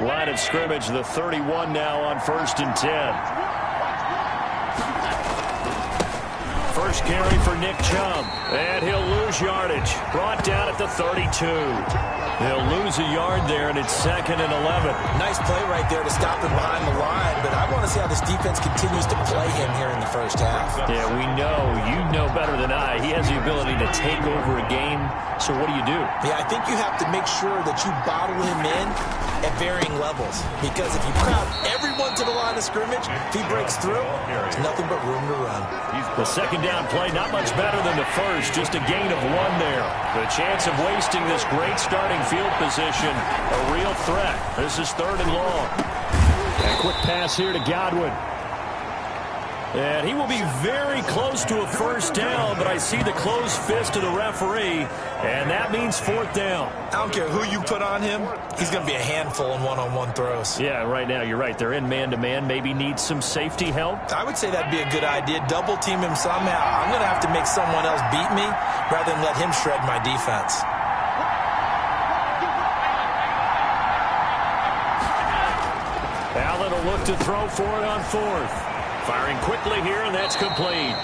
Line of scrimmage, the 31 now on 1st and 10. First carry for Nick Chubb, and he'll lose yardage. Brought down at the 32. He'll lose a yard there, and it's 2nd and 11. Nice play right there to stop him behind the line, but I want to see how this defense continues to play him here in the first half. Yeah, we know. You know better than I. He has the ability to take over a game, so what do you do? Yeah, I think you have to make sure that you bottle him in at varying levels, because if you crowd everyone to the line of scrimmage, if he breaks through, there's nothing but room to run. The second down play, not much better than the first, just a gain of 1 there. The chance of wasting this great starting field position, a real threat. This is 3rd and long. A quick pass here to Godwin. And he will be very close to a first down, but I see the closed fist of the referee, and that means 4th down. I don't care who you put on him, he's going to be a handful in one-on-one throws. Yeah, right now you're right. They're in man-to-man, maybe need some safety help. I would say that'd be a good idea. Double team him somehow. I'm going to have to make someone else beat me rather than let him shred my defense. Allen will look to throw for it on 4th. Firing quickly here, and that's complete.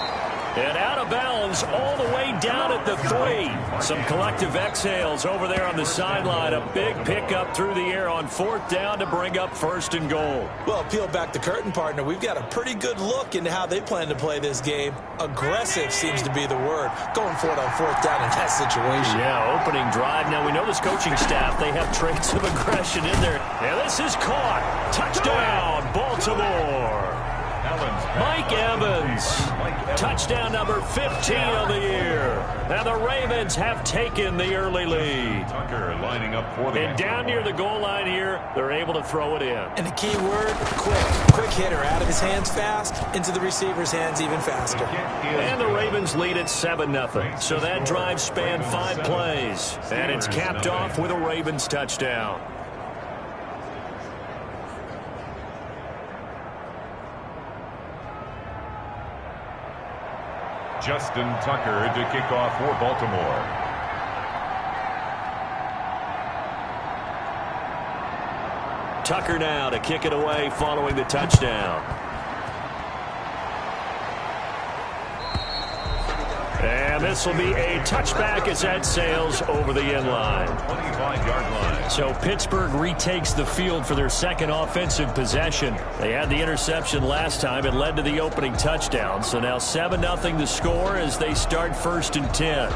And out of bounds all the way down at the 3. Some collective exhales over there on the sideline. A big pickup through the air on 4th down to bring up 1st and goal. Well, peel back the curtain, partner. We've got a pretty good look into how they plan to play this game. Aggressive seems to be the word. Going for it on 4th down in that situation. Yeah, opening drive. Now, we know this coaching staff, they have traits of aggression in there. And this is caught. Touchdown, Baltimore. Mike Evans, touchdown number 15 of the year. Now the Ravens have taken the early lead. Tucker lining up for the and down near the goal line here, they're able to throw it in. And the key word, quick. Quick hitter, out of his hands fast, into the receiver's hands even faster. And the Ravens lead at 7-0. So that drive spanned 5 plays. And it's capped off with a Ravens touchdown. Justin Tucker to kick off for Baltimore. Tucker now to kick it away following the touchdown. And this will be a touchback as that sails over the end line. 25-yard line. So Pittsburgh retakes the field for their second offensive possession. They had the interception last time. It led to the opening touchdown. So now 7-0 the score as they start 1st and 10.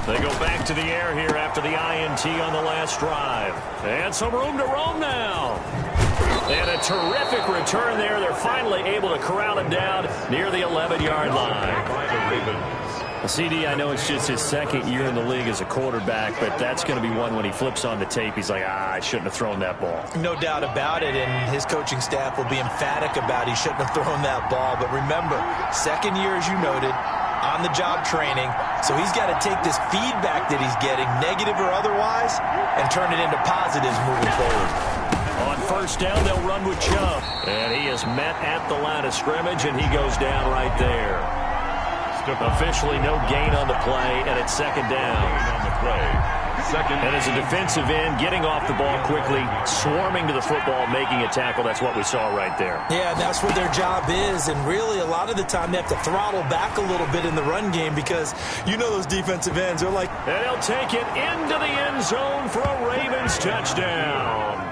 They go back to the air here after the INT on the last drive. And some room to roam now. And a terrific return there. They're finally able to corral him down near the 11-yard line. CD, I know it's just his 2nd year in the league as a quarterback, but that's going to be one when he flips on the tape. He's like, I shouldn't have thrown that ball. No doubt about it, and his coaching staff will be emphatic about he shouldn't have thrown that ball. But remember, 2nd year, as you noted, on-the-job training, so he's got to take this feedback that he's getting, negative or otherwise, and turn it into positives moving forward. On 1st down, they'll run with Chubb. And he is met at the line of scrimmage, and he goes down right there. Officially no gain on the play, and it's 2nd down. And as a defensive end, getting off the ball quickly, swarming to the football, making a tackle, that's what we saw right there. Yeah, and that's what their job is, and really a lot of the time they have to throttle back a little bit in the run game because you know those defensive ends, they're like... And he'll take it into the end zone for a Ravens touchdown.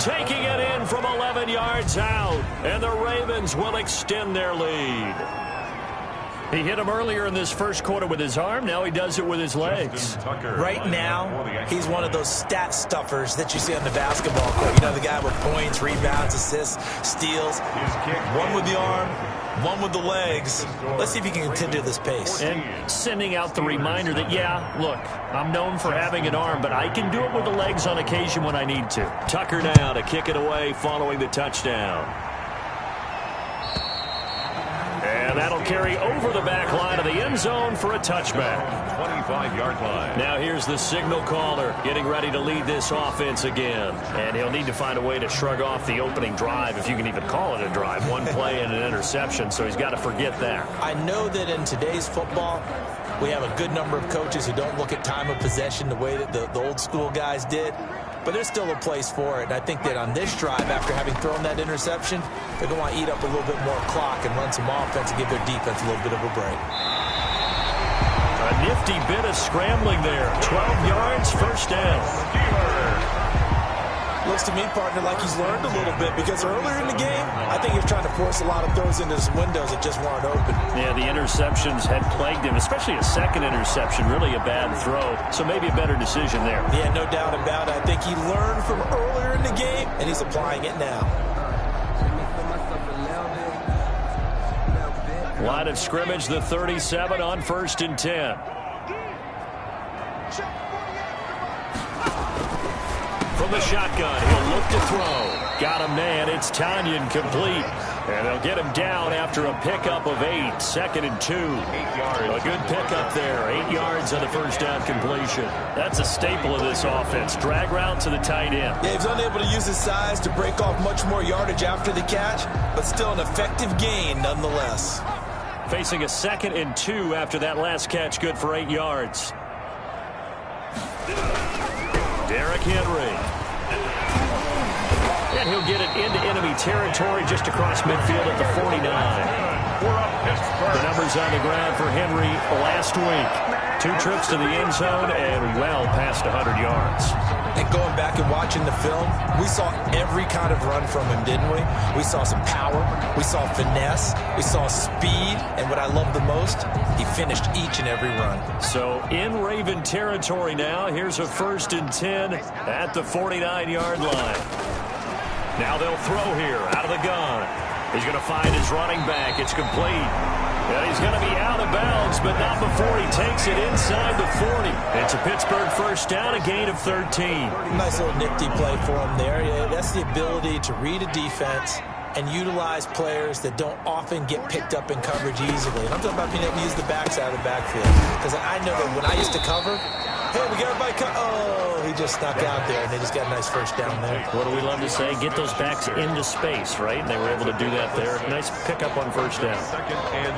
Taking it in from 11 yards out, and the Ravens will extend their lead. He hit him earlier in this first quarter with his arm. Now he does it with his legs. Right now, he's one of those stat stuffers that you see on the basketball court. You know, the guy with points, rebounds, assists, steals. One with the arm, one with the legs. Let's see if he can continue this pace. And sending out the reminder that, yeah, look, I'm known for having an arm, but I can do it with the legs on occasion when I need to. Tucker now to kick it away following the touchdown. And And that'll carry over the back line of the end zone for a touchback. 25-yard line. Now here's the signal caller getting ready to lead this offense again. And he'll need to find a way to shrug off the opening drive, if you can even call it a drive. One play and an interception, so he's got to forget that. I know that in today's football, we have a good number of coaches who don't look at time of possession the way that the old school guys did. But there's still a place for it. And I think that on this drive, after having thrown that interception, they're going to want to eat up a little bit more clock and run some offense and give their defense a little bit of a break. A nifty bit of scrambling there. 12 yards, first down. Looks to me, partner, like he's learned a little bit, because earlier in the game, I think he was trying to force a lot of throws into his windows that just weren't open. Yeah, the interceptions had plagued him, especially a second interception, really a bad throw. So maybe a better decision there. Yeah, no doubt about it. I think he learned from earlier in the game, and he's applying it now. Line of scrimmage, the 37 on 1st and 10. From the shotgun, he'll look to throw. Got him, man. It's Tanyan complete. And they'll get him down after a pickup of 8. 2nd and 2. 8 yards. A good pickup there. 8 yards on the first down completion. That's a staple of this offense. Drag route to the tight end. Yeah, he was unable to use his size to break off much more yardage after the catch, but still an effective gain nonetheless. Facing a 2nd and 2 after that last catch, good for 8 yards. Derrick Henry. And he'll get it into enemy territory just across midfield at the 49. The numbers on the ground for Henry last week. 2 trips to the end zone and well past 100 yards. And going back and watching the film, we saw every kind of run from him, didn't we? We saw some power, we saw finesse, we saw speed, and what I love the most, he finished each and every run. So in Raven territory now, here's a 1st and 10 at the 49-yard line. Now they'll throw here out of the gun. He's going to find his running back. It's complete. And he's going to be out of bounds, but not before he takes it inside the 40. It's a Pittsburgh first down, a gain of 13. Nice little nifty play for him there. Yeah, that's the ability to read a defense and utilize players that don't often get picked up in coverage easily. And I'm talking about being able to use the backside of the backfield. Because I know that when I used to cover, hey, we got everybody oh, he just snuck out there, and they just got a nice first down there. What do we love to say? Get those backs into space, right? And they were able to do that there. Nice pickup on first down.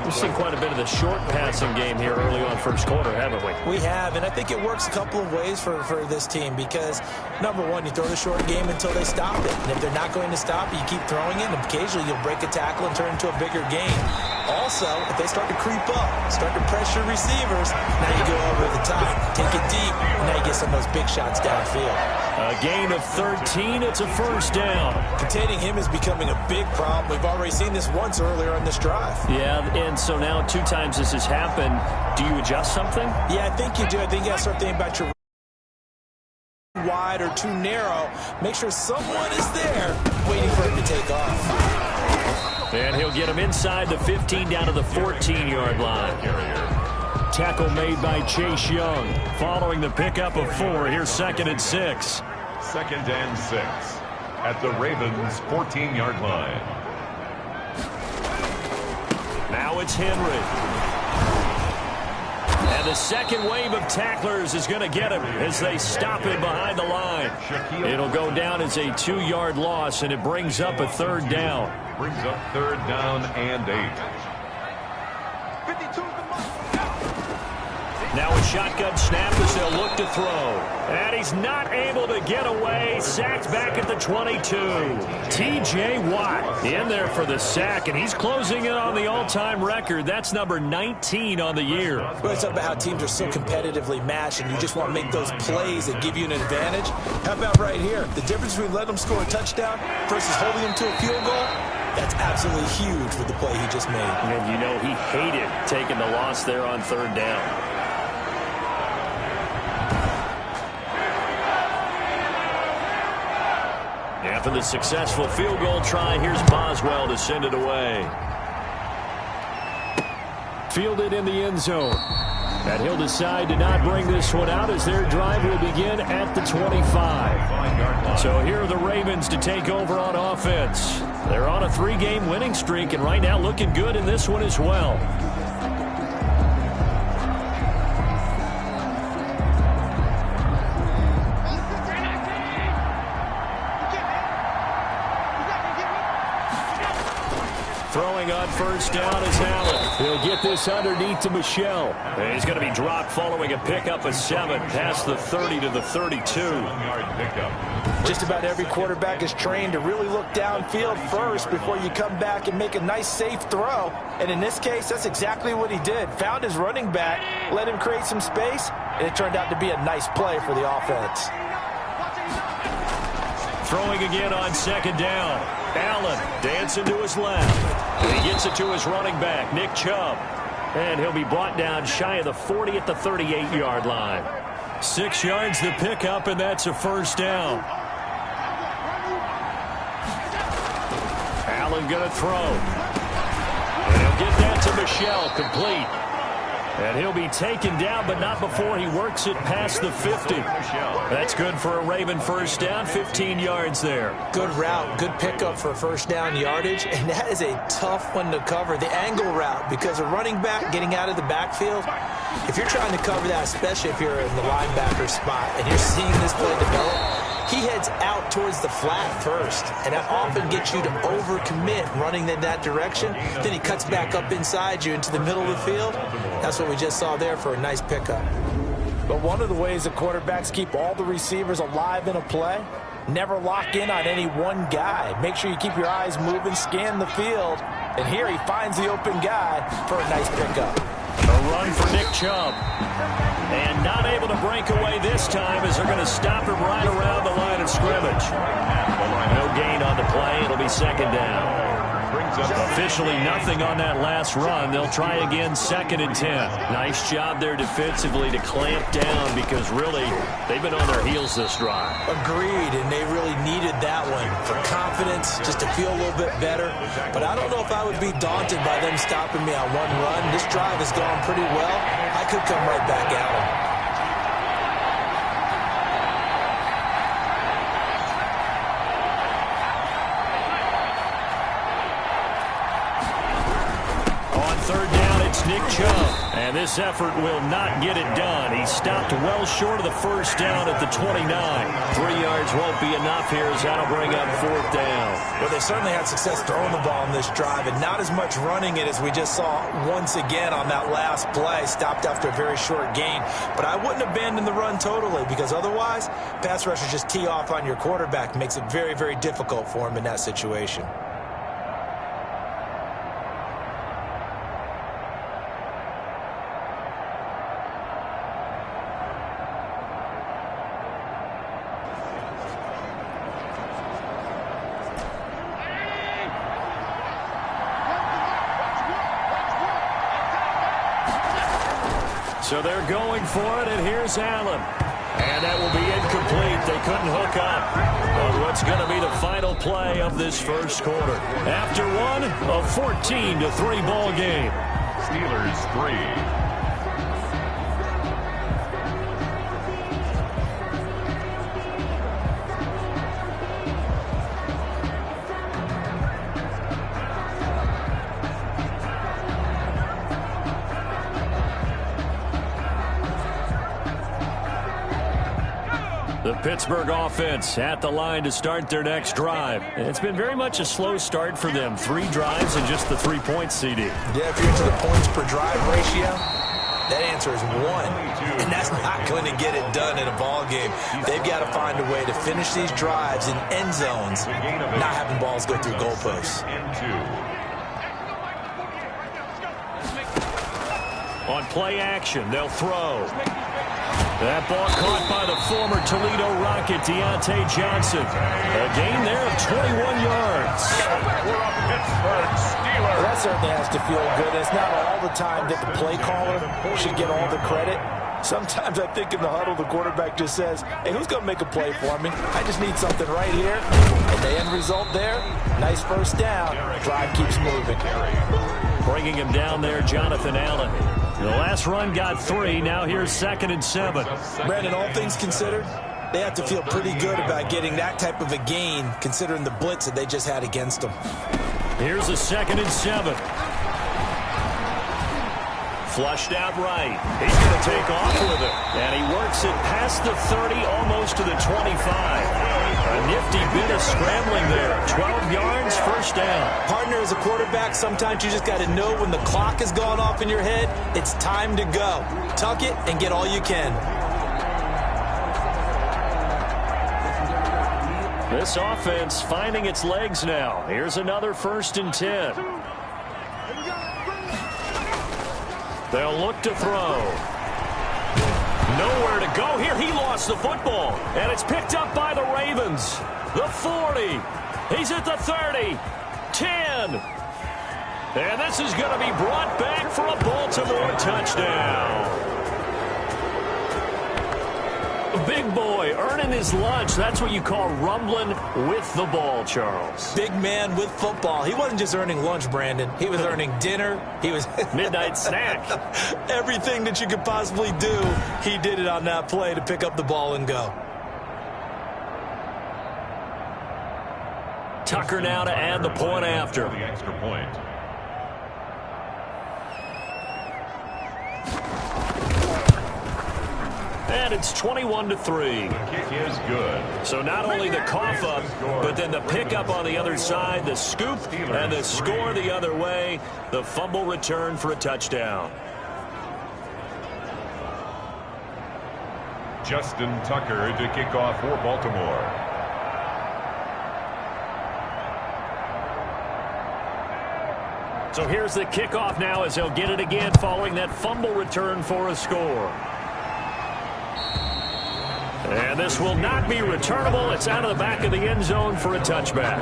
We've seen quite a bit of the short passing game here early on first quarter, haven't we? We have, and I think it works a couple of ways for this team because, number one, you throw the short game until they stop it. And if they're not going to stop it, you keep throwing it, and occasionally you'll break a tackle and turn into a bigger game. Also, if they start to creep up, start to pressure receivers, now you go over the top, take it deep, and now you get some of those big shots downfield. A gain of 13, it's a first down. Containing him is becoming a big problem. We've already seen this once earlier on this drive. Yeah, and so now 2 times this has happened. Do you adjust something? Yeah, I think you do. I think you got to start thinking about your wide or too narrow. Make sure someone is there waiting for him to take off. And he'll get him inside the 15 down to the 14-yard line. Tackle made by Chase Young. Following the pickup of 4, here's 2nd and 6. 2nd and 6 at the Ravens' 14-yard line. Now it's Henry. And the second wave of tacklers is going to get him as they stop him behind the line. It'll go down as a 2-yard loss, and it brings up a 3rd down. Brings up 3rd down and 8. Now a shotgun snap as they'll look to throw. And he's not able to get away. Sacked back at the 22. T.J. Watt in there for the sack, and he's closing in on the all-time record. That's number 19 on the year. Well, it's about how teams are so competitively matched, and you just want to make those plays that give you an advantage. How about right here? The difference between letting them score a touchdown versus holding them to a field goal, that's absolutely huge with the play he just made. And you know he hated taking the loss there on 3rd down. After the successful field goal try, here's Boswell to send it away. Fielded in the end zone. And he'll decide to not bring this one out as their drive will begin at the 25. So here are the Ravens to take over on offense. They're on a 3-game winning streak, and right now looking good in this one as well. Throwing on first down is Allen. He'll get this underneath to Michel. And he's going to be dropped following a pickup of 7 past the 30 to the 32. Just about every quarterback is trained to really look downfield first before you come back and make a nice, safe throw. And in this case, that's exactly what he did. Found his running back, let him create some space, and it turned out to be a nice play for the offense. Throwing again on second down. Allen dancing to his left. And he gets it to his running back, Nick Chubb. And he'll be brought down shy of the 40 at the 38-yard line. 6 yards the pickup, and that's a first down. Allen going to throw. And he'll get that to Michel, complete. And he'll be taken down, but not before he works it past the 50. That's good for a Raven first down, 15 yards there. Good route, good pickup for first down yardage, and that is a tough one to cover, the angle route, because a running back getting out of the backfield, if you're trying to cover that, especially if you're in the linebacker spot, and you're seeing this play develop, he heads out towards the flat first, and that often gets you to overcommit running in that direction. Then he cuts back up inside you into the middle of the field. That's what we just saw there for a nice pickup. But one of the ways the quarterbacks keep all the receivers alive in a play, never lock in on any one guy. Make sure you keep your eyes moving, scan the field, and here he finds the open guy for a nice pickup. A run for Nick Chubb. And not able to break away this time as they're going to stop him right around the line of scrimmage. No gain on the play. It'll be second down. Officially nothing on that last run. They'll try again, 2nd and 10. Nice job there defensively to clamp down because really they've been on their heels this drive. Agreed, and they really needed that one for confidence, just to feel a little bit better. But I don't know if I would be daunted by them stopping me on one run. This drive has gone pretty well. I could come right back at them. Third down, it's Nick Chubb. And this effort will not get it done. He stopped well short of the first down at the 29. 3 yards won't be enough here as that'll bring up 4th down. Well, they certainly had success throwing the ball in this drive and not as much running it as we just saw once again on that last play. Stopped after a very short gain. But I wouldn't abandon the run totally because otherwise, pass rushers just tee off on your quarterback. Makes it very, very difficult for him in that situation. So they're going for it, and here's Allen. And that will be incomplete. They couldn't hook up on what's going to be the final play of this first quarter. After one, a 14-3 ball game. Steelers 3. The Pittsburgh offense at the line to start their next drive. And it's been very much a slow start for them. 3 drives and just the 3 points, CD. Yeah, if you're into the points per drive ratio, that answer is 1. And that's not going to get it done in a ball game. They've got to find a way to finish these drives in end zones, not having balls go through goalposts. On play action, they'll throw. That ball caught by the former Toledo Rocket, Deontay Johnson. A gain there of 21 yards. Well, that certainly has to feel good. It's not all the time that the play caller should get all the credit. Sometimes I think in the huddle, the quarterback just says, hey, who's going to make a play for me? I just need something right here. And the end result there, nice first down. Drive keeps moving. Bringing him down there, Jonathan Allen. The last run got 3. Now here's 2nd and 7. Brandon, all things considered, They have to feel pretty good about getting that type of a gain, considering the blitz that they just had against them. Here's a 2nd and 7. Flushed out right. He's going to take off with it. And he works it past the 30, almost to the 25. A nifty bit of scrambling there. 12 yards, first down. Partner, as a quarterback, sometimes you just got to know when the clock has gone off in your head, it's time to go. Tuck it and get all you can. This offense finding its legs now. Here's another 1st and 10. They'll look to throw. Nowhere to go here. He lost the football. And it's picked up by the Ravens. The 40. He's at the 30. 10. And this is going to be brought back for a Baltimore touchdown. Big boy earning his lunch. That's what you call rumbling with the ball, Charles. Big man with football. He wasn't just earning lunch, Brandon. He was earning dinner. He was midnight snack. Everything that you could possibly do, he did it on that play to pick up the ball and go. Tucker now to add the point after. The extra point. And it's 21-3. The kick is good. So not only the cough up, but then the pickup on the other side, the scoop, and the score the other way. The fumble return for a touchdown. Justin Tucker to kick off for Baltimore. So here's the kickoff now as he'll get it again following that fumble return for a score. And this will not be returnable. It's out of the back of the end zone for a touchback.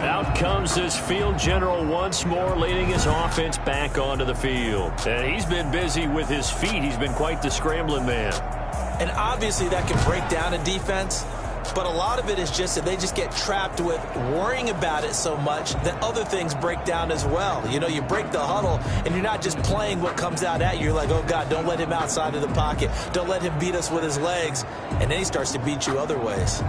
Out comes this field general once more, leading his offense back onto the field. And he's been busy with his feet. He's been quite the scrambling man. And obviously that can break down a defense. But a lot of it is just that they just get trapped with worrying about it so much that other things break down as well. You know, you break the huddle, and you're not just playing what comes out at you. You're like, oh, God, don't let him outside of the pocket. Don't let him beat us with his legs. And then he starts to beat you other ways.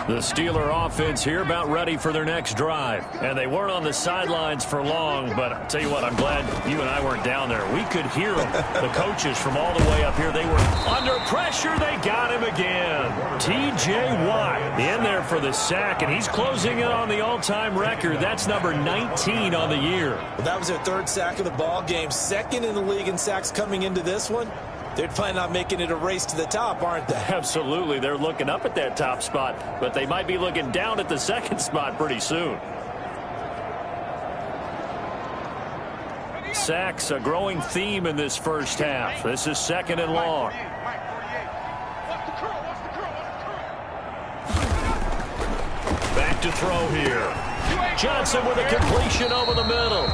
The Steeler offense here about ready for their next drive. And they weren't on the sidelines for long, but I'll tell you what, I'm glad you and I weren't down there. We could hear them, the coaches from all the way up here. They were under pressure. They got him again. T.J. Watt in there for the sack, and he's closing in on the all-time record. That's number 19 on the year. Well, that was their 3rd sack of the ball game. 2nd in the league in sacks coming into this one. They're planning on making it a race to the top, aren't they? Absolutely. They're looking up at that top spot, but they might be looking down at the 2nd spot pretty soon. Sacks, a growing theme in this first half. This is 2nd and long. Back to throw here. Johnson with a completion over the middle.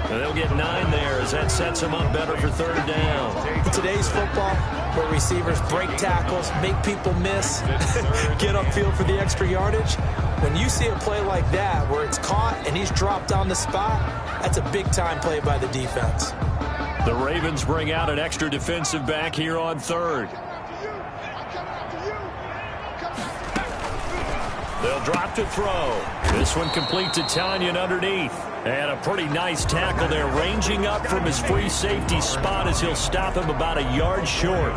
And they'll get 9 there as that sets them up better for 3rd down. Today's football, where receivers break tackles, make people miss, get upfield for the extra yardage. When you see a play like that where it's caught and he's dropped on the spot, that's a big-time play by the defense. The Ravens bring out an extra defensive back here on 3rd. They'll drop to throw. This one complete to Tanyan underneath. And a pretty nice tackle there, ranging up from his free safety spot as he'll stop him about a yard short.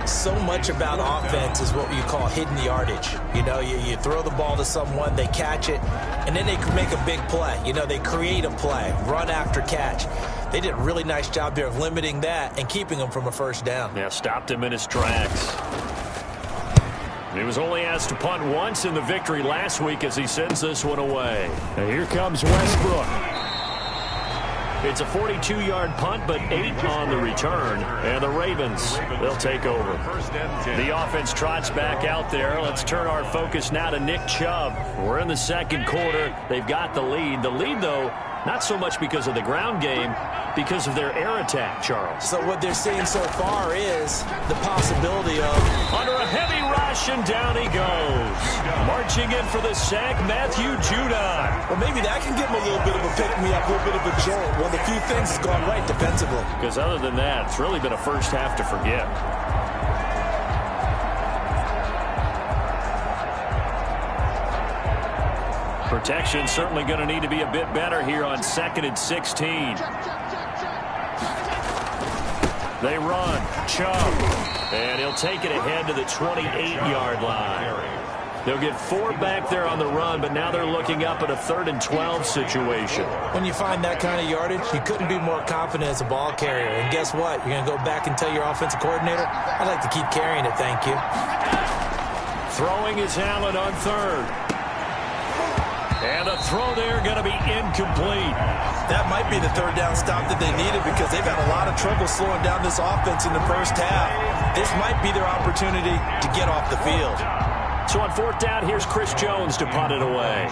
So much about offense is what you call hidden yardage. You know, you throw the ball to someone, they catch it, and then they can make a big play. You know, they create a play, run after catch. They did a really nice job there of limiting that and keeping him from a 1st down. Yeah, stopped him in his tracks. He was only asked to punt once in the victory last week as he sends this one away. And here comes Westbrook. It's a 42-yard punt, but 8 on the return. And the Ravens, they'll take over. The offense trots back out there. Let's turn our focus now to Nick Chubb. We're in the 2nd quarter. They've got the lead. The lead, though, not so much because of the ground game, because of their air attack, Charles. So what they're seeing so far is the possibility of... Under a heavy rush, and down he goes. Marching in for the sack, Matthew Judon. Well, maybe that can give him a little bit of a pick-me-up, a little bit of a jolt. One of the few things has gone right defensively. Because other than that, it's really been a first half to forget. Protection certainly going to need to be a bit better here on 2nd and 16. They run. Chubb. And he'll take it ahead to the 28-yard line. They'll get 4 back there on the run, but now they're looking up at a 3rd and 12 situation. When you find that kind of yardage, you couldn't be more confident as a ball carrier. And guess what? You're going to go back and tell your offensive coordinator, I'd like to keep carrying it, thank you. Throwing is Allen on 3rd. And a throw there going to be incomplete. That might be the 3rd down stop that they needed because they've had a lot of trouble slowing down this offense in the first half. This might be their opportunity to get off the field. So on 4th down, here's Chris Jones to punt it away.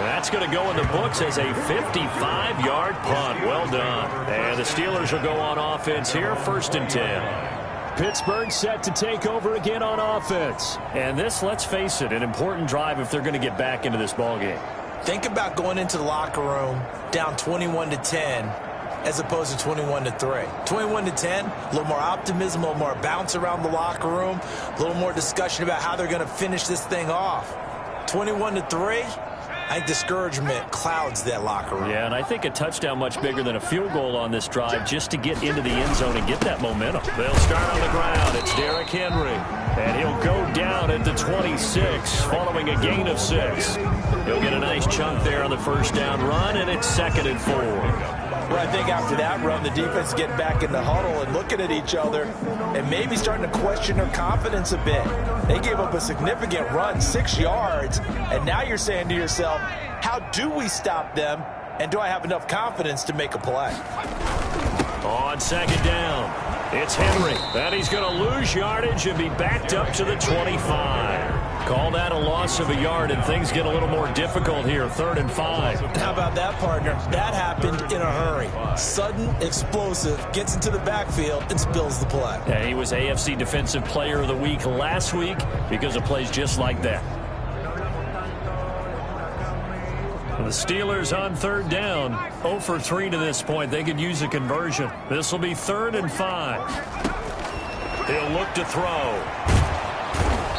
That's going to go in the books as a 55-yard punt. Well done. And the Steelers will go on offense here, 1st and 10. Pittsburgh set to take over again on offense. And this, let's face it, an important drive if they're going to get back into this ballgame. Think about going into the locker room down 21-10 as opposed to 21-3. 21-10, a little more optimism, a little more bounce around the locker room, a little more discussion about how they're going to finish this thing off. 21-3, I think discouragement clouds that locker room. Yeah, and I think a touchdown much bigger than a field goal on this drive just to get into the end zone and get that momentum. They'll start on the ground. It's Derrick Henry. And he'll go down at the 26 following a gain of 6. He'll get a nice chunk there on the 1st down run, and it's 2nd and 4. Well, I think after that run, the defense is getting back in the huddle and looking at each other and maybe starting to question their confidence a bit. They gave up a significant run, 6 yards, and now you're saying to yourself, how do we stop them, and do I have enough confidence to make a play? On 2nd down, it's Henry. And he's going to lose yardage and be backed up to the 25. Call that a loss of a yard, and things get a little more difficult here, 3rd and 5. How about that, partner? That happened in a hurry. Sudden, explosive, gets into the backfield, and spills the play. Yeah, he was AFC Defensive Player of the Week last week because of plays just like that. The Steelers on 3rd down, 0 for 3 to this point. They could use a conversion. This will be 3rd and 5. He'll look to throw.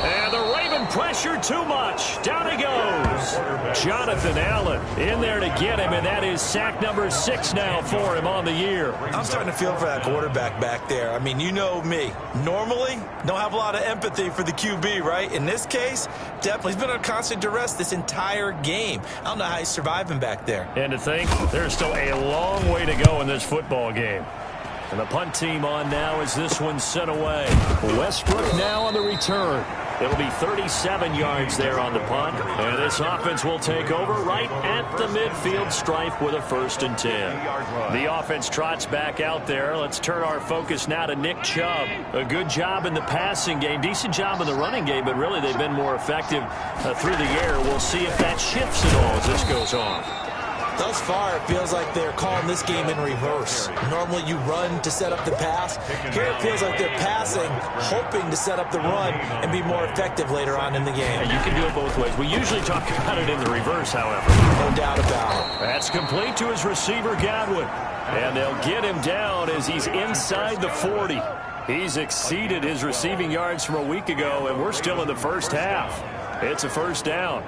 And the Raven pressure too much. Down he goes. Jonathan Allen in there to get him, and that is sack number 6 now for him on the year. I'm starting to feel for that quarterback back there. I mean, you know me. Normally, don't have a lot of empathy for the QB, right? In this case, definitely. He's been under constant duress this entire game. I don't know how he's surviving back there. And to think, there's still a long way to go in this football game. And the punt team on now as this one's sent away. Westbrook now on the return. It'll be 37 yards there on the punt. And this offense will take over right at the midfield stripe with a 1st and 10. The offense trots back out there. Let's turn our focus now to Nick Chubb. A good job in the passing game. Decent job in the running game, but really they've been more effective through the air. We'll see if that shifts at all as this goes on. Thus far, it feels like they're calling this game in reverse. Normally, you run to set up the pass. Here, it feels like they're passing, hoping to set up the run and be more effective later on in the game. And you can do it both ways. We usually talk about it in the reverse, however. No doubt about it. That's complete to his receiver, Godwin. And they'll get him down as he's inside the 40. He's exceeded his receiving yards from a week ago, and we're still in the first half. It's a 1st down.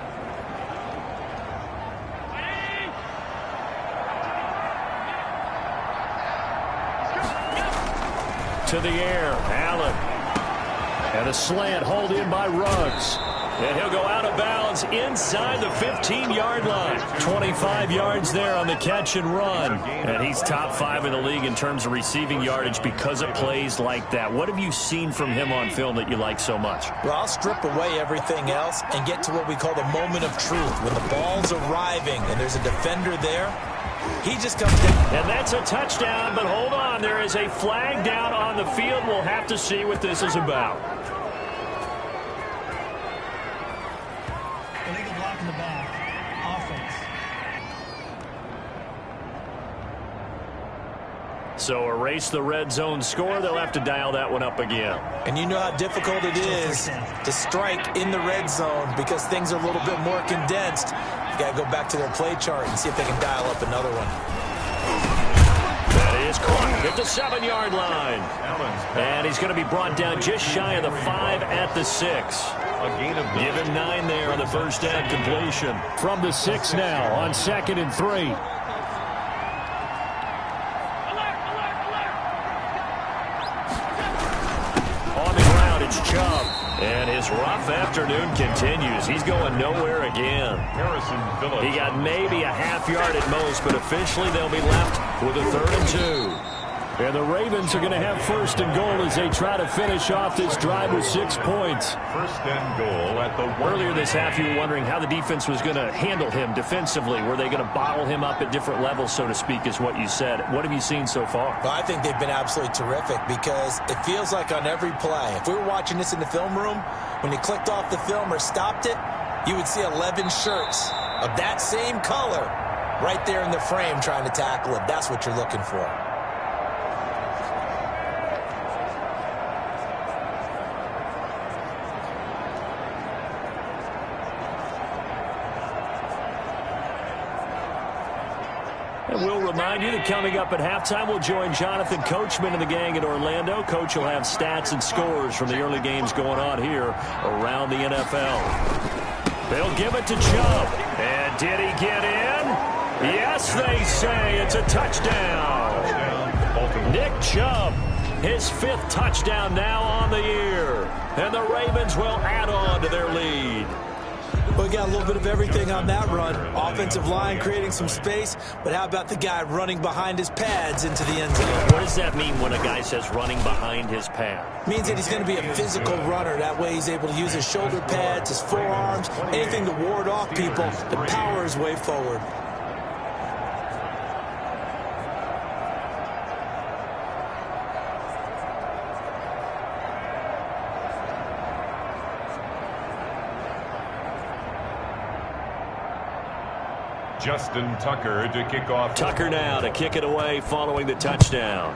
To the air, Allen. And a slant hauled in by Ruggs. And he'll go out of bounds inside the 15-yard line. 25 yards there on the catch and run. And he's top 5 in the league in terms of receiving yardage because of plays like that. What have you seen from him on film that you like so much? Well, I'll strip away everything else and get to what we call the moment of truth. When the ball's arriving and there's a defender there, he just comes down. And that's a touchdown, but hold on. There is a flag down on the field. We'll have to see what this is about. Illegal block in the back. Offense. So erase the red zone score. They'll have to dial that one up again. And you know how difficult it is to strike in the red zone because things are a little bit more condensed. You got to go back to their play chart and see if they can dial up another one. That is is caught at the 7-yard line. And he's going to be brought down just shy of the 5 at the 6. Give him 9 there on the first down completion. From the 6 now on 2nd and 3. On the ground, it's Chubb. And his rough afternoon continues. He's going nowhere again. He got maybe a half yard at most, but officially they'll be left with a 3rd and 2. And the Ravens are going to have 1st and goal as they try to finish off this drive with 6 points. 1st and goal at the 1. Earlier this half, you were wondering how the defense was going to handle him defensively. Were they going to bottle him up at different levels, so to speak, is what you said. What have you seen so far? Well, I think they've been absolutely terrific because it feels like on every play, if we were watching this in the film room, when you clicked off the film or stopped it, you would see 11 shirts of that same color right there in the frame trying to tackle it. That's what you're looking for. And we'll remind you that coming up at halftime, we'll join Jonathan Coachman and the gang in Orlando. Coach will have stats and scores from the early games going on here around the NFL. They'll give it to Chubb. And did he get in? Yes, they say it's a touchdown. Nick Chubb, his 5th touchdown now on the year. And the Ravens will add on to their lead. We got a little bit of everything on that run. Offensive line creating some space, but how about the guy running behind his pads into the end zone? What does that mean when a guy says running behind his pad? Means that he's going to be a physical runner. That way he's able to use his shoulder pads, his forearms, anything to ward off people to power his way forward. Justin Tucker to kick off. Tucker now to kick it away following the touchdown.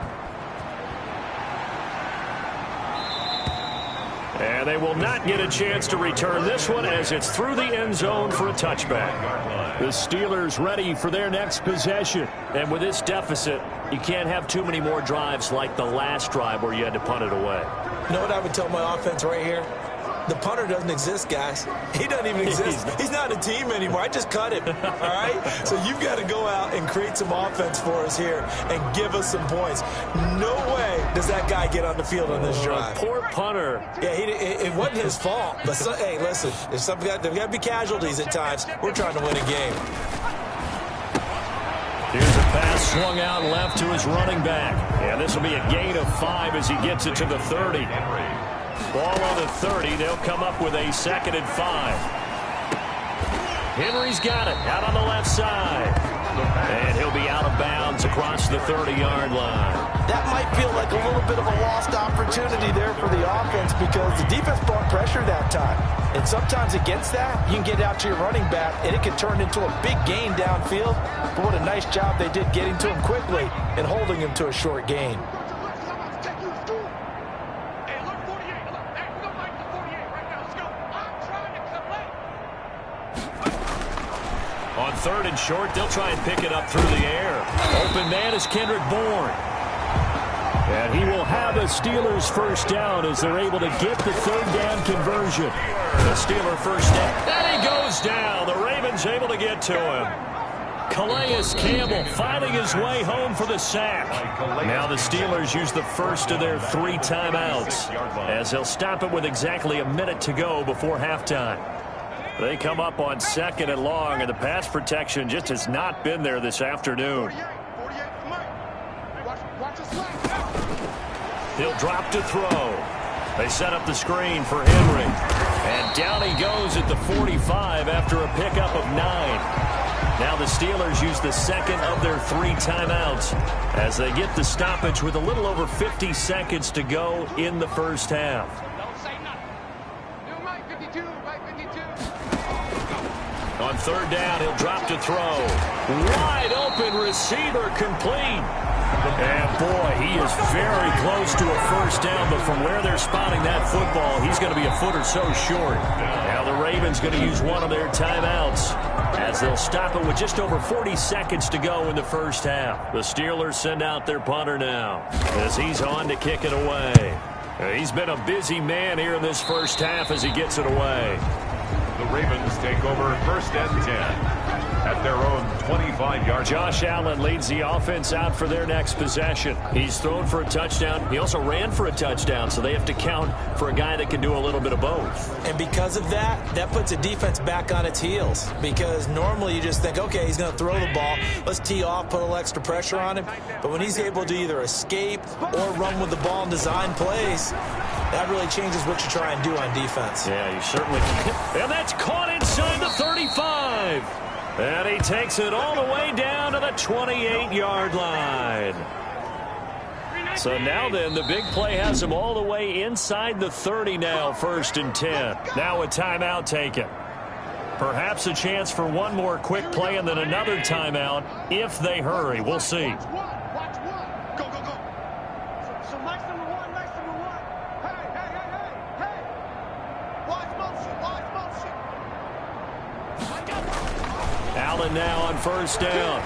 And they will not get a chance to return this one as it's through the end zone for a touchback. The Steelers ready for their next possession. And with this deficit, you can't have too many more drives like the last drive where you had to punt it away. You know what I would tell my offense right here? The punter doesn't exist, guys. He doesn't even exist. He's not a team anymore. I just cut him, all right? So you've got to go out and create some offense for us here and give us some points. No way does that guy get on the field on this drive. Poor punter. Yeah, it wasn't his fault. But, hey, listen, there's got to be casualties at times. We're trying to win a game. Here's a pass swung out left to his running back. And this will be a gain of 5 as he gets it to the 30. Ball on the 30. They'll come up with a 2nd and 5. Henry's got it out on the left side. And he'll be out of bounds across the 30-yard line. That might feel like a little bit of a lost opportunity there for the offense because the defense brought pressure that time. And sometimes against that, you can get out to your running back, and it can turn into a big gain downfield. But what a nice job they did getting to him quickly and holding him to a short gain. On 3rd and short, they'll try and pick it up through the air. Open man is Kendrick Bourne. And he will have a Steelers 1st down as they're able to get the 3rd down conversion. The Steeler 1st down. And he goes down. The Ravens able to get to him. Calais Campbell finding his way home for the sack. Now the Steelers use the first of their 3 timeouts as they'll stop it with exactly a minute to go before halftime. They come up on 2nd and long, and the pass protection just has not been there this afternoon. He'll drop to throw. They set up the screen for Henry. And down he goes at the 45 after a pickup of 9. Now the Steelers use the 2nd of their 3 timeouts as they get the stoppage with a little over 50 seconds to go in the first half. On 3rd down, he'll drop to throw. Wide open receiver complete. And boy, he is very close to a 1st down, but from where they're spotting that football, he's going to be a foot or so short. Now the Ravens going to use one of their timeouts as they'll stop it with just over 40 seconds to go in the first half. The Steelers send out their punter now as he's on to kick it away. He's been a busy man here in this first half as he gets it away. The Ravens take over first and 10 at their own 25-yard. Josh Allen leads the offense out for their next possession. He's thrown for a touchdown. He also ran for a touchdown, so they have to count for a guy that can do a little bit of both. And because of that, that puts the defense back on its heels. Because normally you just think, okay, he's going to throw the ball. Let's tee off, put a little extra pressure on him. But when he's able to either escape or run with the ball and design plays, that really changes what you try and do on defense. Yeah, you certainly can. And that's caught inside the 35. And he takes it all the way down to the 28-yard line. So now then, the big play has him all the way inside the 30 now, first and 10. Now a timeout taken. Perhaps a chance for one more quick play and then another timeout if they hurry. We'll see. Allen now on first down.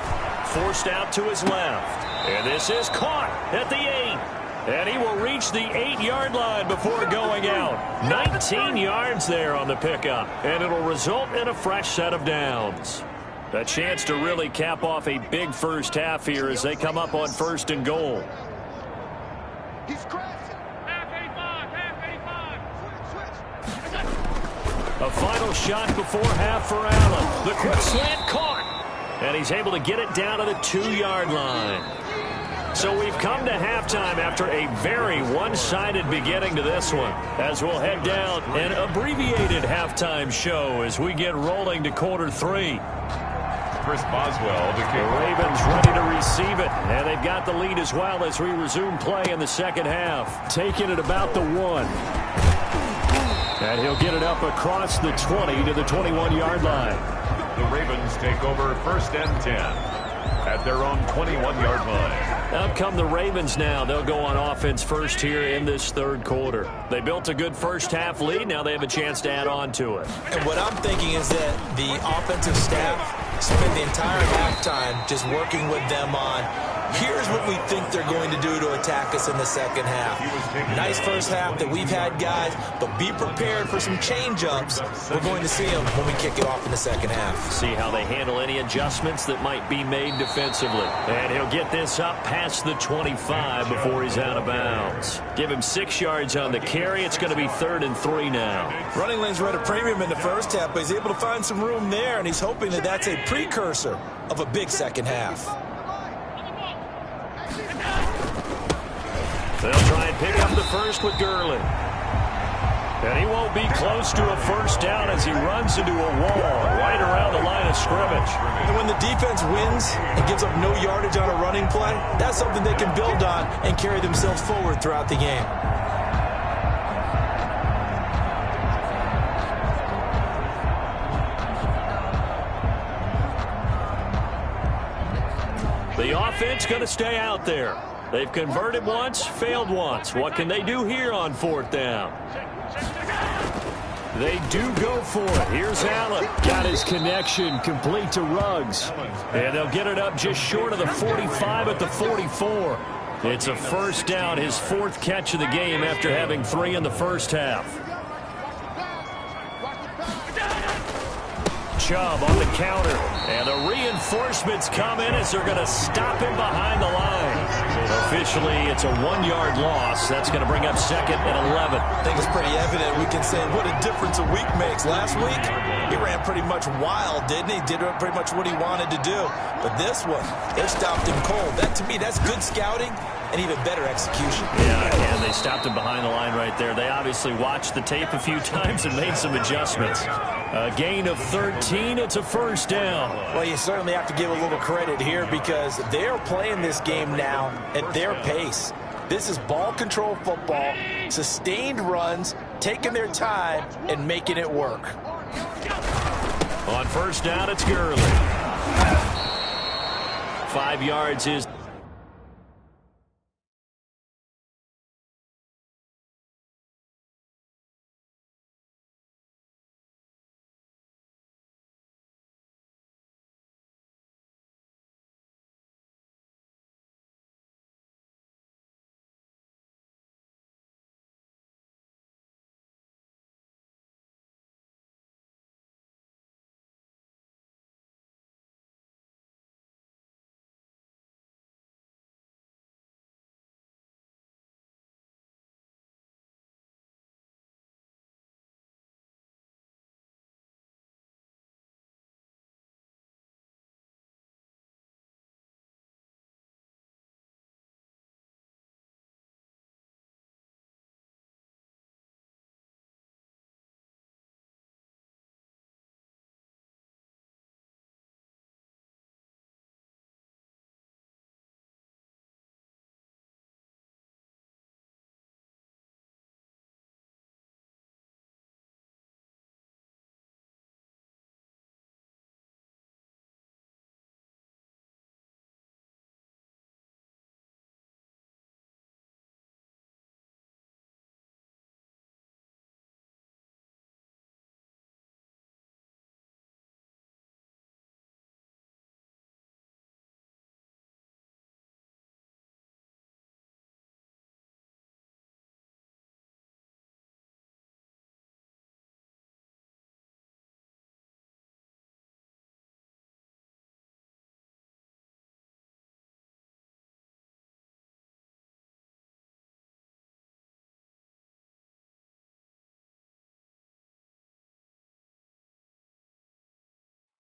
Forced out to his left. And this is caught at the 8. And he will reach the 8-yard line before going out. 19 yards there on the pickup. And it'll result in a fresh set of downs. A chance to really cap off a big first half here as they come up on first and goal. He's crashing. Half 85, half 85. Switch. A final shot before half for Allen. The quick slant caught. And he's able to get it down to the 2-yard line. So we've come to halftime after a very one-sided beginning to this one. As we'll head down an abbreviated halftime show as we get rolling to quarter 3. Chris Boswell, the kick. The Ravens ready to receive it, and they've got the lead as well as we resume play in the second half. Taking it about the 1. And he'll get it up across the 20 to the 21-yard line. The Ravens take over first and 10 at their own 21-yard line. Up come the Ravens now. They'll go on offense first here in this third quarter. They built a good first half lead. Now they have a chance to add on to it. And what I'm thinking is that the offensive staff spend the entire halftime just working with them on, here's what we think they're going to do to attack us in the second half. Nice first half that we've had, guys, but be prepared for some change-ups. We're going to see them when we kick it off in the second half. See how they handle any adjustments that might be made defensively. And he'll get this up past the 25 before he's out of bounds. Give him 6 yards on the carry. It's going to be 3rd and 3 now. Running lanes were at a premium in the first half, but he's able to find some room there, and he's hoping that that's a precursor of a big second half. They'll try and pick up the first with Gurley. And he won't be close to a first down as he runs into a wall right around the line of scrimmage. And when the defense wins and gives up no yardage on a running play, that's something they can build on and carry themselves forward throughout the game. The offense going to stay out there. They've converted once, failed once. What can they do here on 4th down? They do go for it. Here's Allen. Got his connection complete to Ruggs. And they'll get it up just short of the 45 at the 44. It's a first down, his 4th catch of the game after having 3 in the first half. Chubb on the counter. And the reinforcements come in as they're going to stop him behind the line. Officially, it's a 1-yard loss. That's going to bring up 2nd and 11. I think it's pretty evident. We can say what a difference a week makes. Last week, he ran pretty much wild, didn't he? Did pretty much what he wanted to do. But this one, they stopped him cold. That, to me, that's good scouting and even better execution. Yeah, and they stopped him behind the line right there. They obviously watched the tape a few times and made some adjustments. A gain of 13. It's a first down. Well, you certainly have to give a little credit here because they're playing this game now at their pace. This is ball control football, sustained runs, taking their time and making it work. On first down, it's Gurley. 5 yards is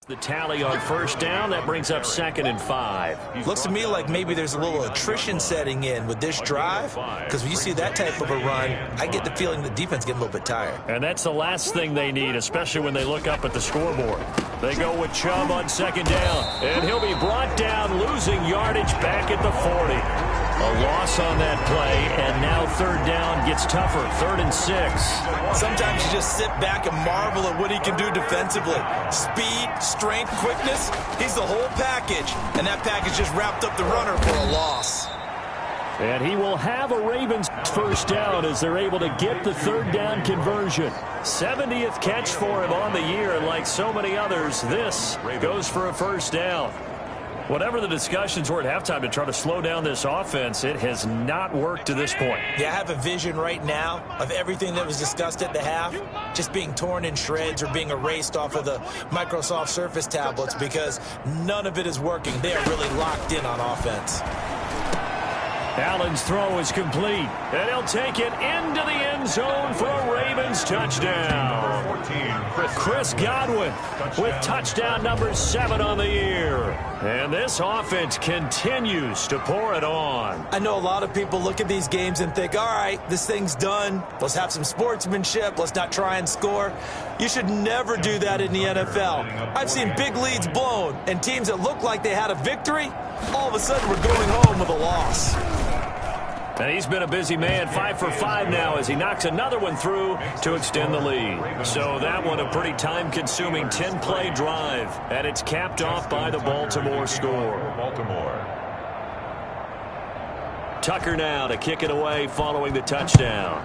The tally on first down, that brings up 2nd and 5. Looks to me like maybe there's a little attrition setting in with this drive, because when you see that type of a run, I get the feeling the defense getting a little bit tired. And that's the last thing they need, especially when they look up at the scoreboard. They go with Chubb on 2nd down, and he'll be brought down, losing yardage back at the 40. A loss on that play, and now 3rd down gets tougher, 3rd and 6. Sometimes you just sit back and marvel at what he can do defensively. Speed, strength, quickness, he's the whole package, and that package just wrapped up the runner for a loss. And he will have a Ravens first down as they're able to get the 3rd down conversion. 70th catch for him on the year, and like so many others, this goes for a first down. Whatever the discussions were at halftime to try to slow down this offense, it has not worked to this point. Yeah, I have a vision right now of everything that was discussed at the half just being torn in shreds or being erased off of the Microsoft Surface tablets because none of it is working. They are really locked in on offense. Allen's throw is complete, and he'll take it into the end zone for a Ravens touchdown. 14, Chris Godwin with touchdown number 7 on the year. And this offense continues to pour it on. I know a lot of people look at these games and think, all right, this thing's done. Let's have some sportsmanship. Let's not try and score. You should never do that in the NFL. I've seen big leads blown, and teams that look like they had a victory, all of a sudden we're going home with a loss. And he's been a busy man, 5 for 5 now as he knocks another one through to extend the lead. So that one a pretty time-consuming 10-play drive, and it's capped off by the Baltimore score. Tucker now to kick it away following the touchdown.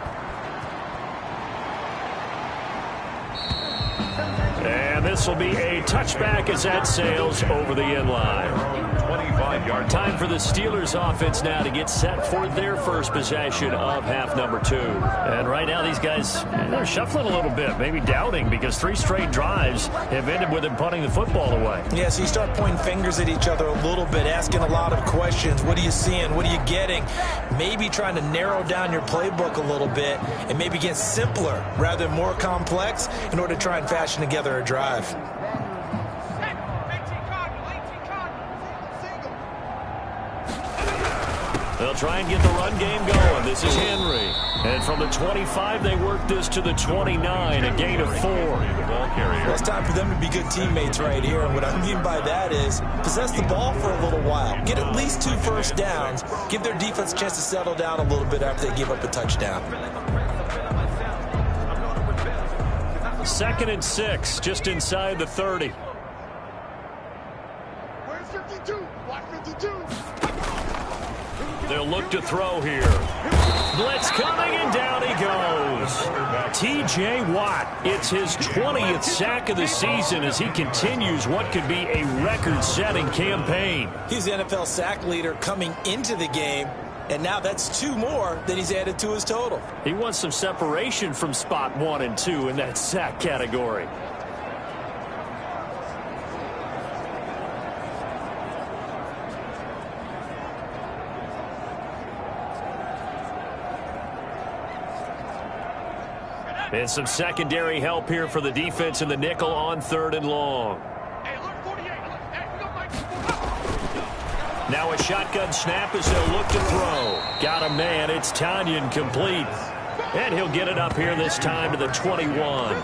And this will be a touchback as that sails over the end line. 25-yard Time for the Steelers offense now to get set for their first possession of half number 2. And right now these guys, they're shuffling a little bit, maybe doubting because 3 straight drives have ended with them punting the football away. Yeah, so you start pointing fingers at each other a little bit, asking a lot of questions. What are you seeing? What are you getting? Maybe trying to narrow down your playbook a little bit and maybe get simpler rather than more complex in order to try and fashion together a drive. They'll try and get the run game going. This is Henry. And from the 25, they work this to the 29, a gain of 4. Well, it's time for them to be good teammates right here. And what I mean by that is possess the ball for a little while. Get at least 2 first downs. Give their defense a chance to settle down a little bit after they give up a touchdown. 2nd and 6, just inside the 30. Where's 52? Watch 52. They'll look to throw here. Blitz coming, and down he goes. T.J. Watt, it's his 20th sack of the season as he continues what could be a record-setting campaign. He's the NFL sack leader coming into the game, and now that's 2 more that he's added to his total. He wants some separation from spot 1 and 2 in that sack category. And some secondary help here for the defense in the nickel on 3rd and long. Now a shotgun snap as they'll look to throw. Got a man. It's Tanyan complete. And he'll get it up here this time to the 21.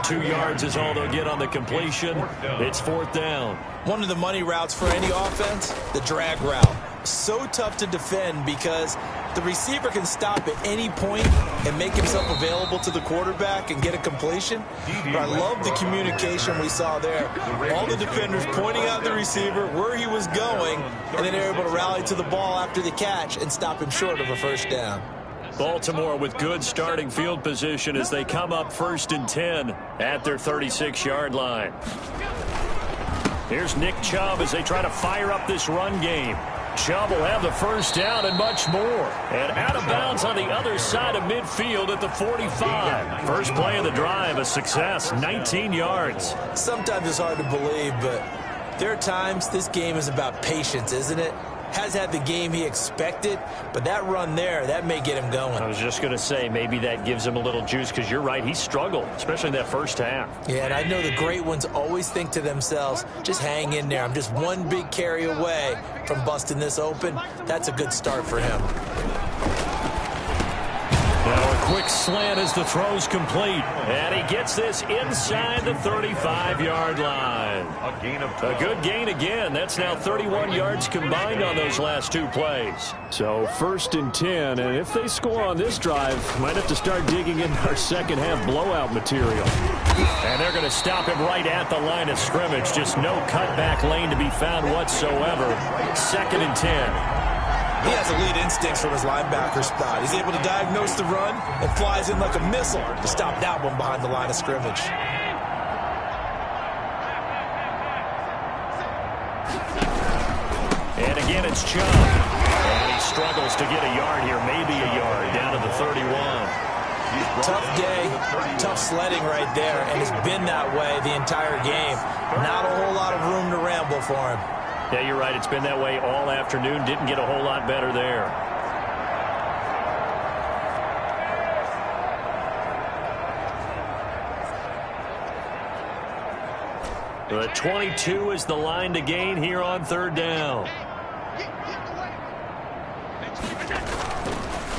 2 yards is all they'll get on the completion. It's 4th down. One of the money routes for any offense, the drag route. So tough to defend because the receiver can stop at any point and make himself available to the quarterback and get a completion. But I love the communication we saw there. All the defenders pointing out the receiver, where he was going, and then they're able to rally to the ball after the catch and stop him short of a first down. Baltimore with good starting field position as they come up 1st and 10 at their 36-yard line. Here's Nick Chubb as they try to fire up this run game. Chubb will have the first down and much more. And out of bounds on the other side of midfield at the 45. First play of the drive, a success, 19 yards. Sometimes it's hard to believe, but there are times this game is about patience, isn't it? has had the game he expected, but that run there, that may get him going. I was just going to say, maybe that gives him a little juice, because you're right, he struggled, especially in that first half. Yeah, and I know the great ones always think to themselves, just hang in there. I'm just one big carry away from busting this open. That's a good start for him. Now a quick slant as the throw's complete. And he gets this inside the 35-yard line. A gain of 12. A good gain again. That's now 31 yards combined on those last two plays. So 1st and 10, and if they score on this drive, might have to start digging in our second half blowout material. And they're going to him right at the line of scrimmage. Just no cutback lane to be found whatsoever. 2nd and 10. He has elite instincts from his linebacker spot. He's able to diagnose the run and flies in like a missile to stop that one behind the line of scrimmage. And again, it's Chubb. And he struggles to get a yard here, maybe a yard, down to the 31. Tough day, tough sledding right there, and it's been that way the entire game. Not a whole lot of room to ramble for him. Yeah, you're right. It's been that way all afternoon. Didn't get a whole lot better there. The 22 is the line to gain here on 3rd down.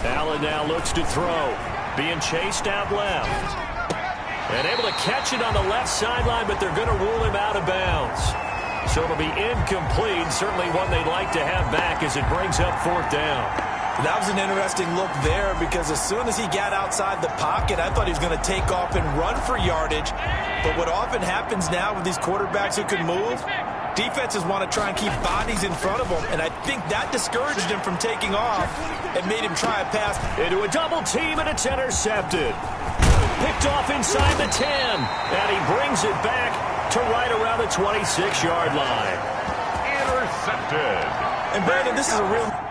Allen now looks to throw. Being chased out left. And able to catch it on the left sideline, but they're going to rule him out of bounds. So it'll be incomplete. Certainly one they'd like to have back as it brings up 4th down. That was an interesting look there, because as soon as he got outside the pocket, I thought he was going to take off and run for yardage. But what often happens now with these quarterbacks who can move, defenses want to try and keep bodies in front of them, and I think that discouraged him from taking off and made him try a pass. Into a double team, and it's intercepted. Picked off inside the 10, and he brings it back to right around the 26-yard line. Intercepted. And Brandon, this is a real...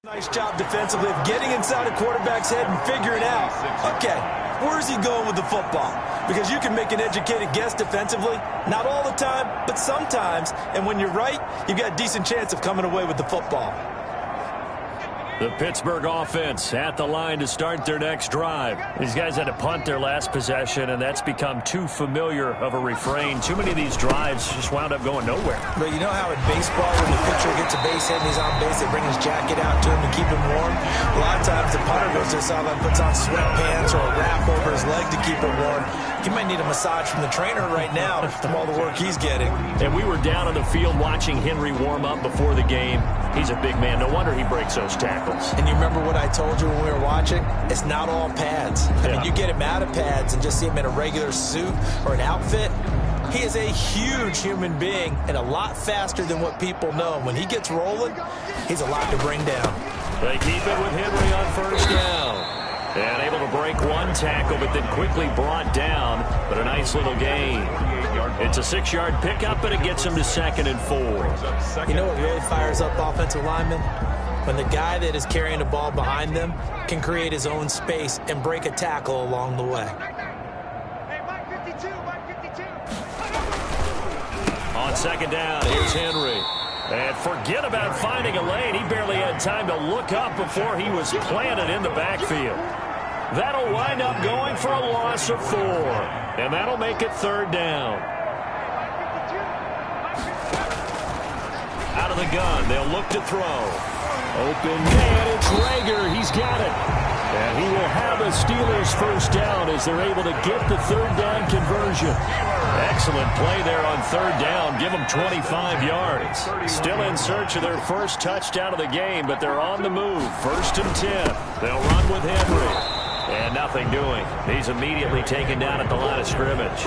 Nice job defensively of getting inside a quarterback's head and figuring out, okay, where's he going with the football? Because you can make an educated guess defensively, not all the time, but sometimes. And when you're right, you've got a decent chance of coming away with the football. The Pittsburgh offense at the line to start their next drive. These guys had to punt their last possession, and that's become too familiar of a refrain. Too many of these drives just wound up going nowhere. But you know how in baseball, when the pitcher gets a base hit and he's on base, they bring his jacket out to him to keep him warm? A lot of times the punter goes to the sideline, puts on sweatpants or a wrap over his leg to keep him warm. He might need a massage from the trainer right now from all the work he's getting. And we were down on the field watching Henry warm up before the game. He's a big man. No wonder he breaks those tackles. And you remember what I told you when we were watching? It's not all pads. I mean, you get him out of pads and just see him in a regular suit or an outfit. He is a huge human being and a lot faster than what people know. When he gets rolling, he's a lot to bring down. They keep it with Henry on 1st down. And able to break one tackle, but then quickly brought down. But a nice little gain. It's a 6-yard pickup, but it gets him to 2nd and 4. You know what really fires up offensive linemen? When the guy that is carrying the ball behind them can create his own space and break a tackle along the way. On 2nd down, here's Henry. And forget about finding a lane. He barely had time to look up before he was planted in the backfield. That'll wind up going for a loss of 4. And that'll make it 3rd down. Out of the gun, they'll look to throw. Open man, it's Rager. He's got it. And he will have a Steelers 1st down as they're able to get the 3rd down conversion. Excellent play there on 3rd down. Give them 25 yards. Still in search of their first touchdown of the game, but they're on the move. 1st and 10. They'll run with Henry. And nothing doing. He's immediately taken down at the line of scrimmage.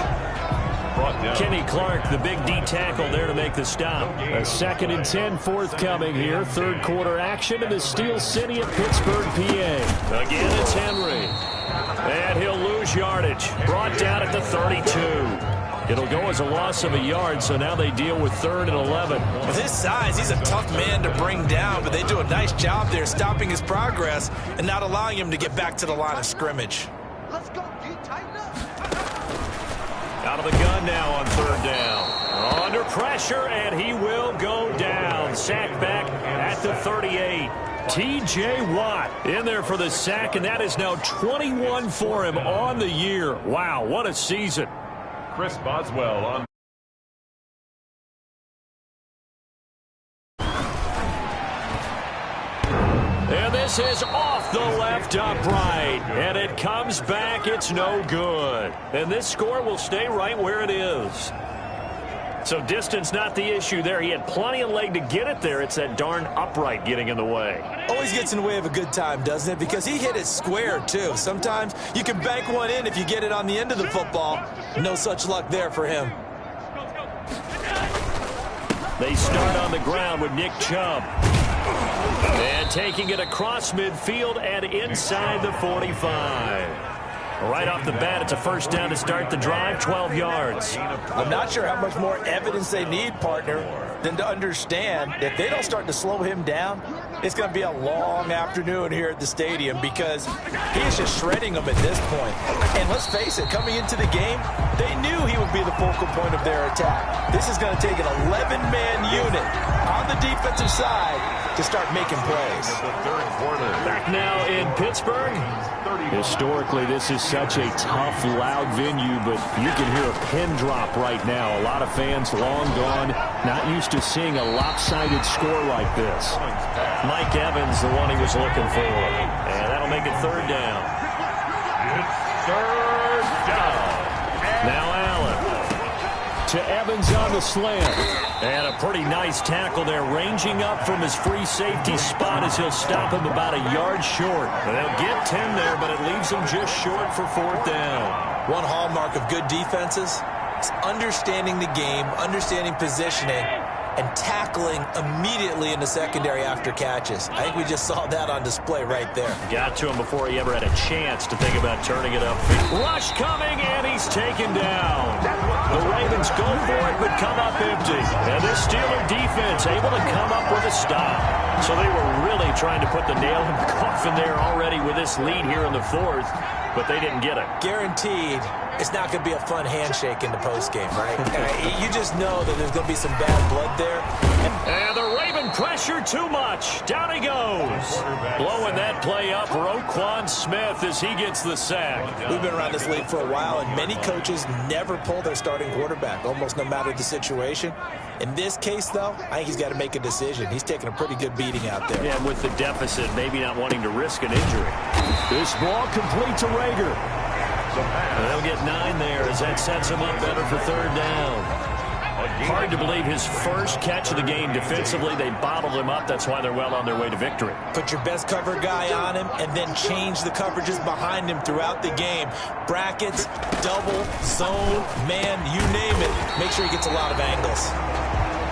Kenny Clark, the big D tackle there to make the stop. A 2nd and 10 forthcoming here. 3rd quarter action in the Steel City of Pittsburgh, PA. Again, it's Henry. And he'll lose yardage. Brought down at the 32. It'll go as a loss of a yard, so now they deal with 3rd and 11. With his size, he's a tough man to bring down, but they do a nice job there stopping his progress and not allowing him to get back to the line of scrimmage. Let's go. Get tighten up. Out of the gun now on 3rd down. Under pressure, and he will go down. Sacked back at the 38. T.J. Watt in there for the sack, and that is now 21 for him on the year. Wow, what a season. Chris Boswell on. And this is off the left upright. And it comes back. It's no good. And this score will stay right where it is. So distance not the issue there. He had plenty of leg to get it there. It's that darn upright getting in the way. Always gets in the way of a good time, doesn't it? Because he hit it square, too. Sometimes you can bank one in if you get it on the end of the football. No such luck there for him. They start on the ground with Nick Chubb. And taking it across midfield and inside the 45. Right off the bat, it's a first down to start the drive, 12 yards. I'm not sure how much more evidence they need, partner, than to understand that if they don't start to slow him down, it's going to be a long afternoon here at the stadium because he is just shredding them at this point. And let's face it, coming into the game, they knew he would be the focal point of their attack. This is going to take an 11-man unit on the defensive side to start making plays. Back now in Pittsburgh. Historically, this is such a tough, loud venue, but you can hear a pin drop right now. A lot of fans long gone, not used to seeing a lopsided score like this. Mike Evans, the one he was looking for. And that'll make it 3rd down. It's 3rd down. Now Allen. To Evans on the slant. And a pretty nice tackle there, ranging up from his free safety spot as he'll stop him about a yard short. And they'll get 10 there, but it leaves him just short for 4th down. One hallmark of good defenses is understanding the game, understanding positioning, and tackling immediately in the secondary after catches. I think we just saw that on display right there. Got to him before he ever had a chance to think about turning it up. Rush coming, and he's taken down. The Ravens go for it, but come up empty. And this Steeler defense able to come up with a stop. So they were really trying to put the nail in the coffin there already with this lead here in the 4th, but they didn't get it. Guaranteed, it's not going to be a fun handshake in the postgame, right? You just know that there's going to be some bad blood there. And the Raven pressure too much. Down he goes. Blowing that play up, Roquan Smith as he gets the sack. We've been around this league for a while, and many coaches never pull their starting quarterback, almost no matter the situation. In this case, though, I think he's got to make a decision. He's taking a pretty good beating out there. Yeah, with the deficit, maybe not wanting to risk an injury. This ball complete to Rager. And they'll get 9 there as that sets him up better for 3rd down. Hard to believe his first catch of the game defensively. They bottled him up. That's why they're well on their way to victory. Put your best cover guy on him and then change the coverages behind him throughout the game. Brackets, double, zone, man, you name it. Make sure he gets a lot of angles.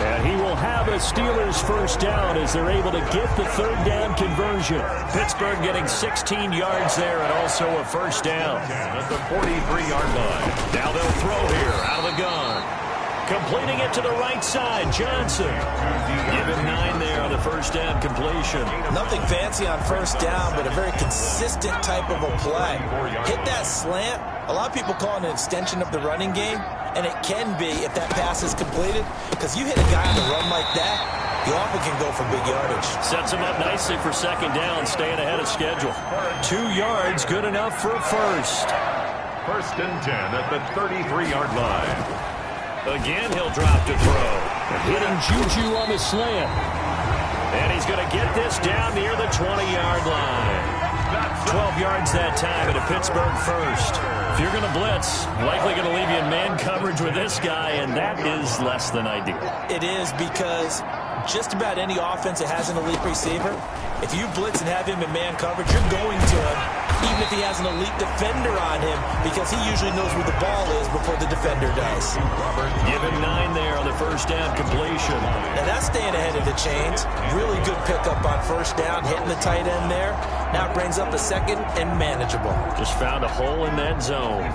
And he will have a Steelers first down as they're able to get the 3rd down conversion. Pittsburgh getting 16 yards there and also a first down. At the 43-yard line. Now they'll throw here out of the gun. Completing it to the right side, Johnson. Give him 9 there on the first down completion. Nothing fancy on first down, but a very consistent type of a play. Hit that slant. A lot of people call it an extension of the running game, and it can be if that pass is completed, because you hit a guy on the run like that, you often can go for big yardage. Sets him up nicely for 2nd down, staying ahead of schedule. 2 yards, good enough for first. 1st and 10 at the 33-yard line. Again, he'll drop to throw. Hitting Juju on the slant. And he's going to get this down near the 20-yard line. 12 yards that time at a Pittsburgh first. If you're going to blitz, likely going to leave you in man coverage with this guy, and that is less than ideal. It is because just about any offense that has an elite receiver, if you blitz and have him in man coverage, you're going to even if he has an elite defender on him, because he usually knows where the ball is before the defender does. Give him 9 there on the first down completion. Now that's staying ahead of the chains. Really good pickup on first down, hitting the tight end there. Now it brings up a second and manageable. Just found a hole in that zone.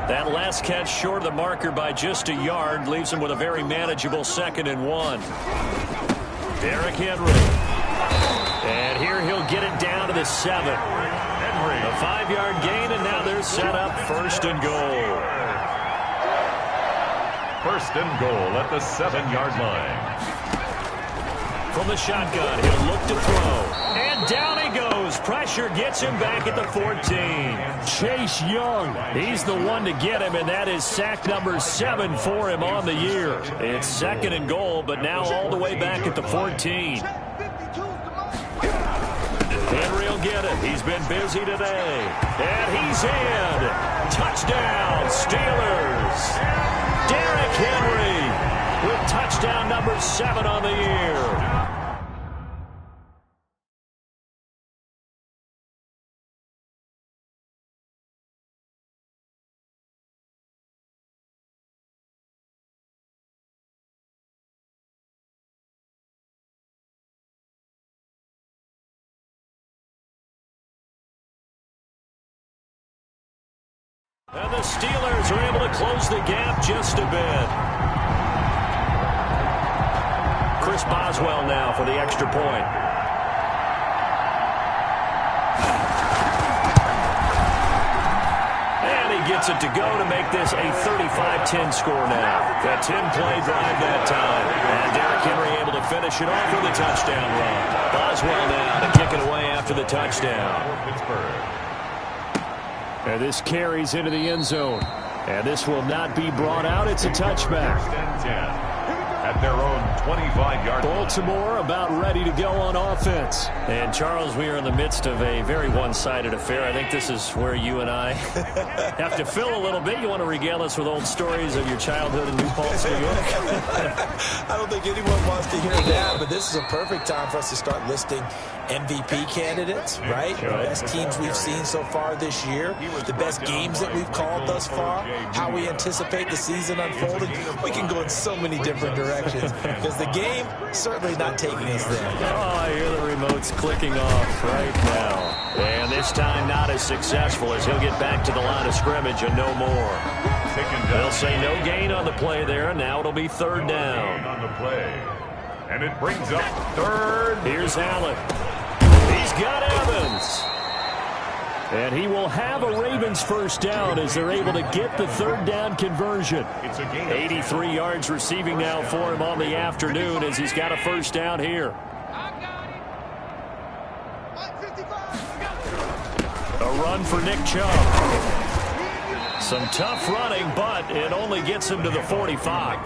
That last catch short of the marker by just a yard leaves him with a very manageable 2nd and 1. Derrick Henry. And here he'll get it down to the 7. Henry. A 5-yard gain, and now they're set up 1st and goal. 1st and goal at the 7-yard line. From the shotgun, he'll look to throw. And down he goes. Pressure gets him back at the 14. Chase Young. He's the one to get him, and that is sack number 7 for him on the year. It's 2nd and goal, but now all the way back at the 14. Henry will get it. He's been busy today. And he's in. Touchdown, Steelers. Derrick Henry with touchdown number 7 on the year. And the Steelers are able to close the gap just a bit. Chris Boswell now for the extra point. And he gets it to go to make this a 35-10 score now. A 10-play drive that time. And Derrick Henry able to finish it off with a touchdown run. Boswell now to kick it away after the touchdown. Pittsburgh. And this carries into the end zone. And this will not be brought out. It's a touchback. 1st and 10 at their own 25-yard line. Baltimore about ready to go on offense. And, Charles, we are in the midst of a very one-sided affair. I think this is where you and I have to fill a little bit. You want to regale us with old stories of your childhood in New Paltz, New York? I don't think anyone wants to hear that, but this is a perfect time for us to start listing MVP candidates, right? The best teams we've seen so far this year, the best games that we've called thus far, how we anticipate the season unfolding. We can go in so many different directions because the game certainly not taking us there. Oh, I hear the remote's clicking off right now. And this time not as successful as he'll get back to the line of scrimmage and no more. They'll say no gain on the play there, and now it'll be 3rd down. On the play. And it brings up 3rd. Here's Allen. He's got Evans. And he will have a Ravens first down as they're able to get the 3rd down conversion. It's a gain. 83 yards receiving now for him on the afternoon as he's got a first down here. A run for Nick Chubb. Some tough running, but it only gets him to the 45.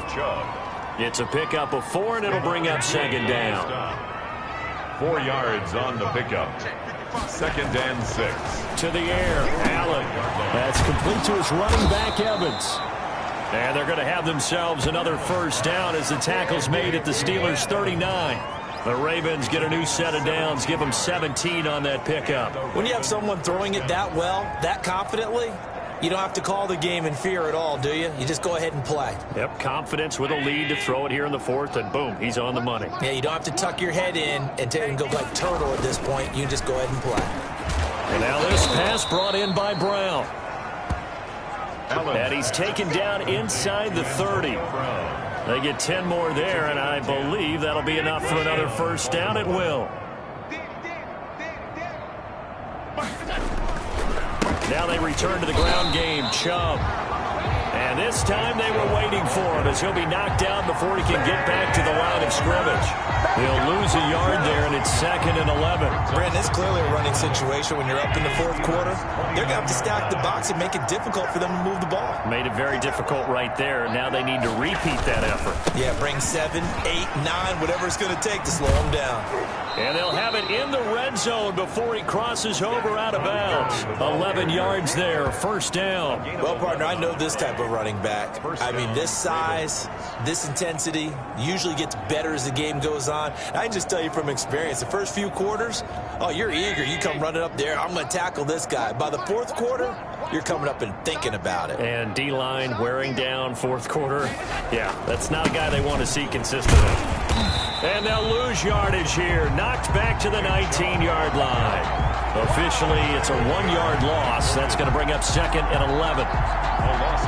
It's a pickup of 4, and it'll bring up 2nd down. 4 yards on the pickup. 2nd and 6. To the air, Allen. That's complete to his running back, Evans. And they're going to have themselves another first down as the tackle's made at the Steelers' 39. The Ravens get a new set of downs, give them 17 on that pickup. When you have someone throwing it that well, that confidently, you don't have to call the game in fear at all, do you? You just go ahead and play. Yep, confidence with a lead to throw it here in the 4th, and boom, he's on the money. Yeah, you don't have to tuck your head in and go like turtle at this point. You just go ahead and play. And now this pass brought in by Brown. And he's taken down inside the 30. They get 10 more there, and I believe that'll be enough for another first down. It will. Now they return to the ground game. Chubb. And this time they were waiting for him as he'll be knocked down before he can get back to the line of scrimmage. He'll lose a yard there, and it's 2nd and 11. Brandon, it's clearly a running situation when you're up in the 4th quarter. They're going to have to stack the box and make it difficult for them to move the ball. Made it very difficult right there, and now they need to repeat that effort. Yeah, bring 7, 8, 9, whatever it's going to take to slow them down. And they'll have it in the red zone before he crosses over out of bounds. 11 yards there, first down. Well, partner, I know this type of running back. I mean, this size, this intensity usually gets better as the game goes on. I can just tell you from experience, the first few quarters, oh, you're eager. You come running up there, I'm going to tackle this guy. By the fourth quarter, you're coming up and thinking about it. And D-line wearing down fourth quarter. Yeah, that's not a guy they want to see consistently. And they'll lose yardage here. Knocked back to the 19-yard line. Officially, it's a 1-yard loss. That's going to bring up 2nd and 11.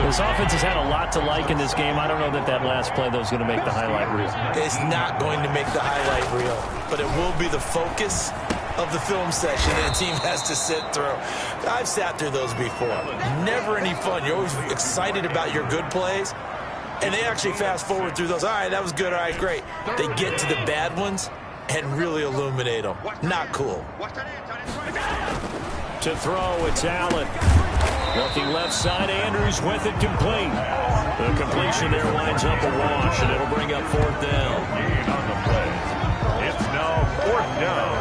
This offense has had a lot to like in this game. I don't know that last play, though, is going to make the highlight reel. It's not going to make the highlight reel, but it will be the focus of the film session that a team has to sit through. I've sat through those before. Never any fun. You're always excited about your good plays, and they actually fast forward through those. All right, that was good. All right, great. They get to the bad ones and really illuminate them. Not cool. To throw, it's Allen. Looking left side, Andrews with it complete. The completion there winds up a wash, and it'll bring up 4th down. Gain on the play. It's now 4th down.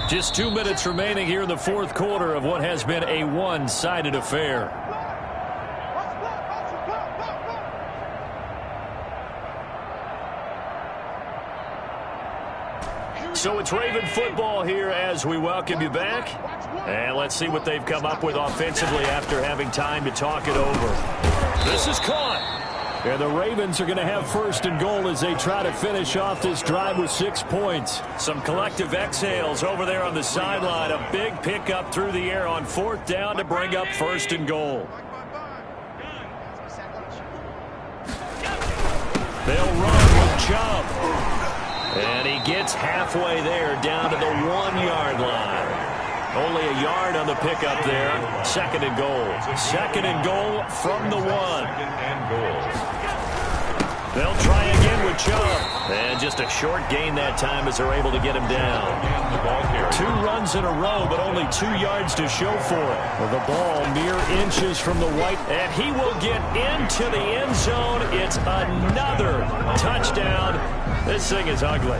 Just 2 minutes remaining here in the fourth quarter of what has been a one-sided affair. So it's Raven football here as we welcome you back. And let's see what they've come up with offensively after having time to talk it over. This is caught. And the Ravens are going to have 1st and goal as they try to finish off this drive with 6 points. Some collective exhales over there on the sideline. A big pickup through the air on 4th down to bring up 1st and goal. They'll run with Chubb. And he gets halfway there down to the 1-yard line. Only a yard on the pickup there. 2nd and goal. 2nd and goal from the 1. 2nd and goal. They'll try again with Chubb. And just a short gain that time as they're able to get him down. 2 runs in a row, but only 2 yards to show for it. Well, the ball mere inches from the white. And he will get into the end zone. It's another touchdown. This thing is ugly.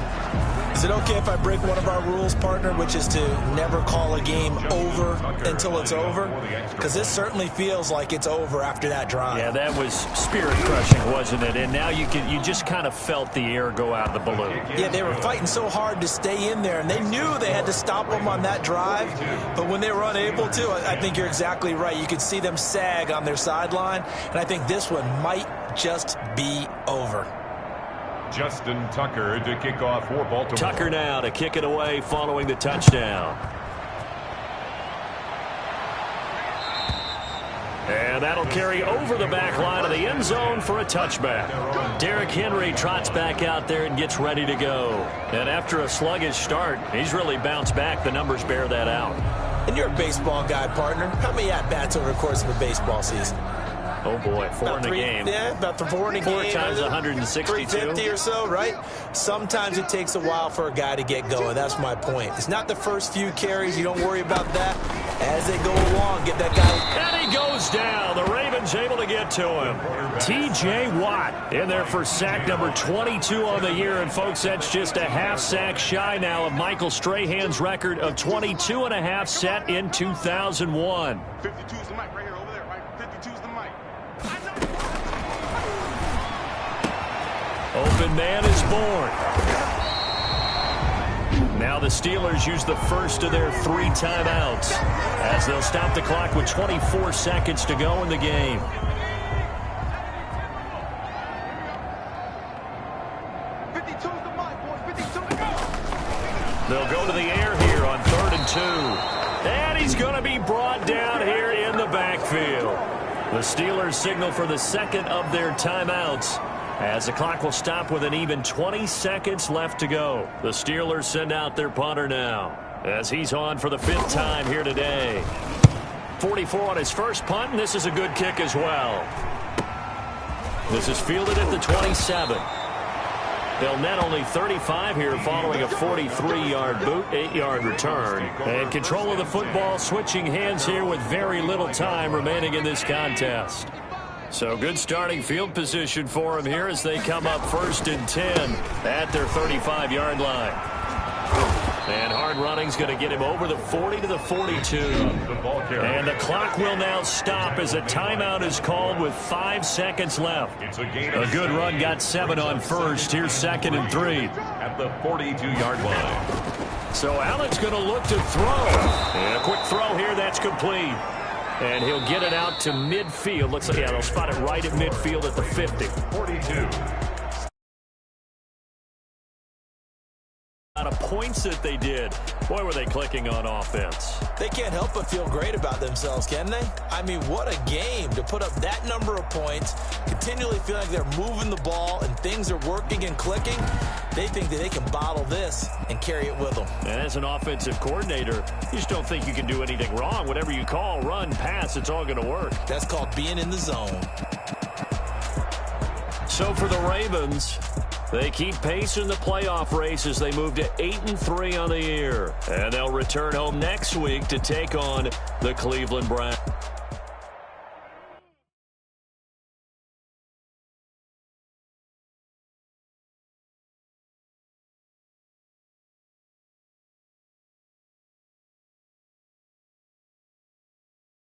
Is it okay if I break one of our rules, partner, which is to never call a game over until it's over? Because this certainly feels like it's over after that drive. Yeah, that was spirit-crushing, wasn't it? And now you just kind of felt the air go out of the balloon. Yeah, they were fighting so hard to stay in there, and they knew they had to stop them on that drive. But when they were unable to, I think you're exactly right. You could see them sag on their sideline, and I think this one might just be over. Justin Tucker to kick off for Baltimore. Tucker now to kick it away following the touchdown. And that'll carry over the back line of the end zone for a touchback. Derrick Henry trots back out there and gets ready to go. And after a sluggish start, he's really bounced back. The numbers bear that out. And you're a baseball guy, partner. How many at-bats over the course of a baseball season? Oh, boy, 4 in a game. Yeah, about 4 in a game. 4 times 162. 350 or so, right? Sometimes it takes a while for a guy to get going. That's my point. It's not the first few carries. You don't worry about that. As they go along, get that guy. And he goes down. The Ravens able to get to him. T.J. Watt in there for sack number 22 on the year. And, folks, that's just a half sack shy now of Michael Strahan's record of 22 and a half set in 2001. 52 is the mic right here over there, right? 52 is the mic. Open man is born. Now the Steelers use the first of their 3 timeouts as they'll stop the clock with 24 seconds to go in the game. They'll go to the air here on 3rd and 2. And he's going to be brought down here in the backfield. The Steelers signal for the second of their timeouts as the clock will stop with an even 20 seconds left to go. The Steelers send out their punter now as he's on for the 5th time here today. 44 on his first punt, and this is a good kick as well. This is fielded at the 27. They'll net only 35 here following a 43-yard boot, 8-yard return. And control of the football switching hands here with very little time remaining in this contest. So good starting field position for them here as they come up 1st and 10 at their 35-yard line. And hard running's going to get him over the 40 to the 42. And the clock will now stop as a timeout is called with 5 seconds left. A good run got 7 on first. Here's 2nd and 3. At the 42-yard line. So Allen's going to look to throw. And a quick throw here that's complete. And he'll get it out to midfield. Looks like, yeah, they'll spot it right at midfield at the 50. 42. Out of points that they did. Boy, were they clicking on offense. They can't help but feel great about themselves, can they? I mean, what a game to put up that number of points, continually feel like they're moving the ball and things are working and clicking. They think that they can bottle this and carry it with them. And as an offensive coordinator, you just don't think you can do anything wrong. Whatever you call, run, pass, it's all going to work. That's called being in the zone. So for the Ravens, they keep pace in the playoff race as they move to 8-3 on the year. And they'll return home next week to take on the Cleveland Browns.